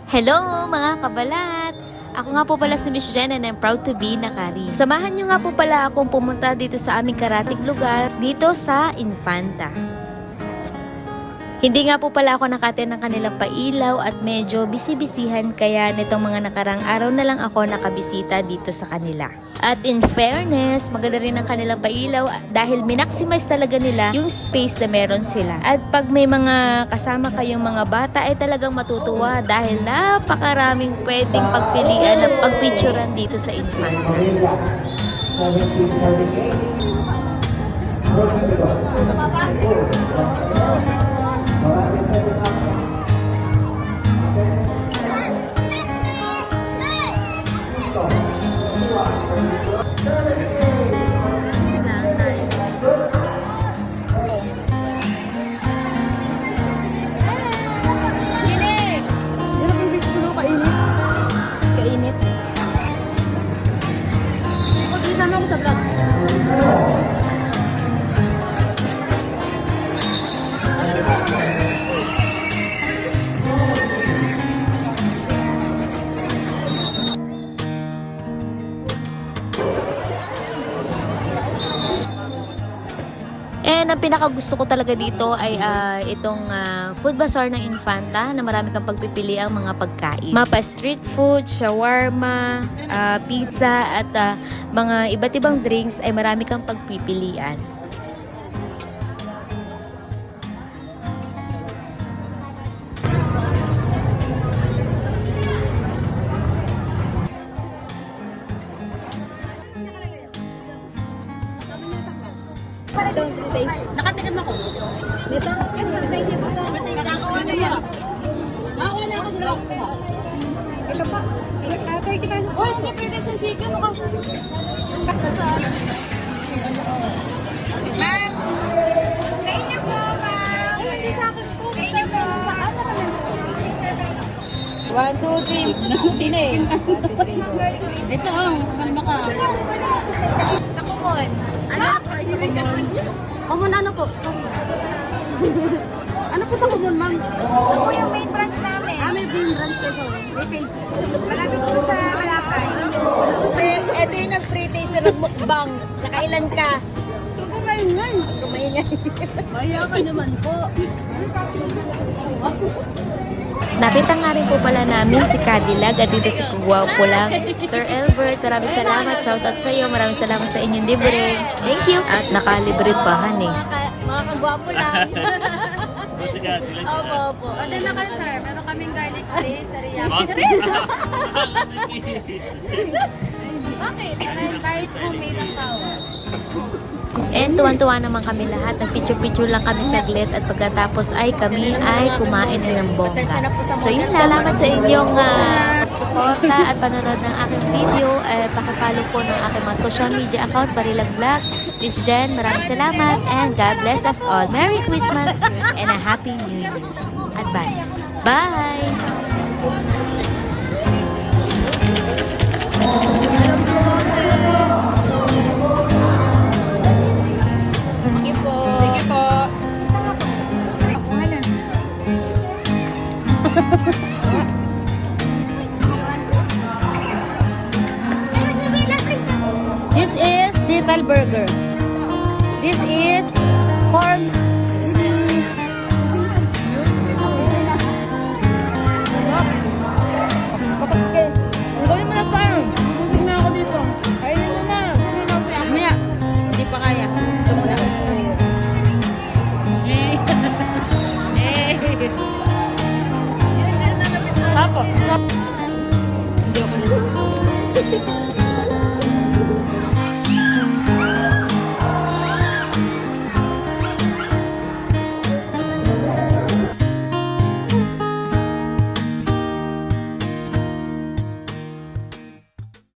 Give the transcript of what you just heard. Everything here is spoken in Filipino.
Hello mga kabalat! Ako nga po pala si Miss Jen and I'm proud to be Nakari. Samahan nyo nga po pala akong pumunta dito sa aming karatig lugar, dito sa Infanta. Hindi nga po pala ako nakaten ng kanilang pailaw at medyo busy-bisihan kaya nitong mga nakarang araw na lang ako nakabisita dito sa kanila. At in fairness, maganda rin ang kanilang pailaw dahil minaximize talaga nila yung space na meron sila. At pag may mga kasama kayong mga bata ay talagang matutuwa dahil napakaraming pwedeng pagpilian at pagpicturean dito sa Infanta. Kainit. Pag-isama ko sa vlog. And ang pinakagusto ko talaga dito ay itong food bazaar ng Infanta na marami kang pagpipili ang mga pagkain. Mapa street food, shawarma, pizza at mga iba't ibang drinks ay marami kang pagpipilian. Nakatikim ako. Dito? Yes, sa inyo po. Nakakawa na yan. Nakakuha na ako dalawa. Ito pa. 30 pesos. Oh, hindi pwede siyang chicken. Ma'am, kain niyo po, ma'am. Hindi sa akin po. Kain niyo po. Paano ka naman? 1, 2, 3. Hindi na eh. Ito, kalma ka. Sa kumon. Ano? Kumon ano po? Ano po sa kumon, ma'am? Ito po yung main branch namin. May bean branch kayo. May page. Malapit po sa Malakay. Ito yung nag-pre-taste na nag-mukbang. Nakailan ka? Kumain nga. Kumaingay. Maya ka naman po. Nakita nga rin po pala namin si Cadillac at dito si Kuwaw po lang. Sir Albert, maraming salamat. Shoutout sa iyo. Maraming salamat sa inyong libre. Thank you. At nakalibre pa, honey. Mga kagwapo lang. Opo. Order na kayo, sir. Meron kaming garlic bread, teriyaki. Seryoso? Bakit? Kahit homemade ang tawag. And tuwan-tuwa naman kami lahat. Nagpicture-picture lang kami saglit at pagkatapos ay kami ay kumain na ng bongga. So yun, salamat sa inyong pagsuporta at panonood ng aking video. Pakipalo po ng aking mga social media account, Barilag Vlog. Miss Jen, maraming salamat and God bless us all. Merry Christmas and a Happy New Year. Advance. Bye! Sige po. This is Little Burger.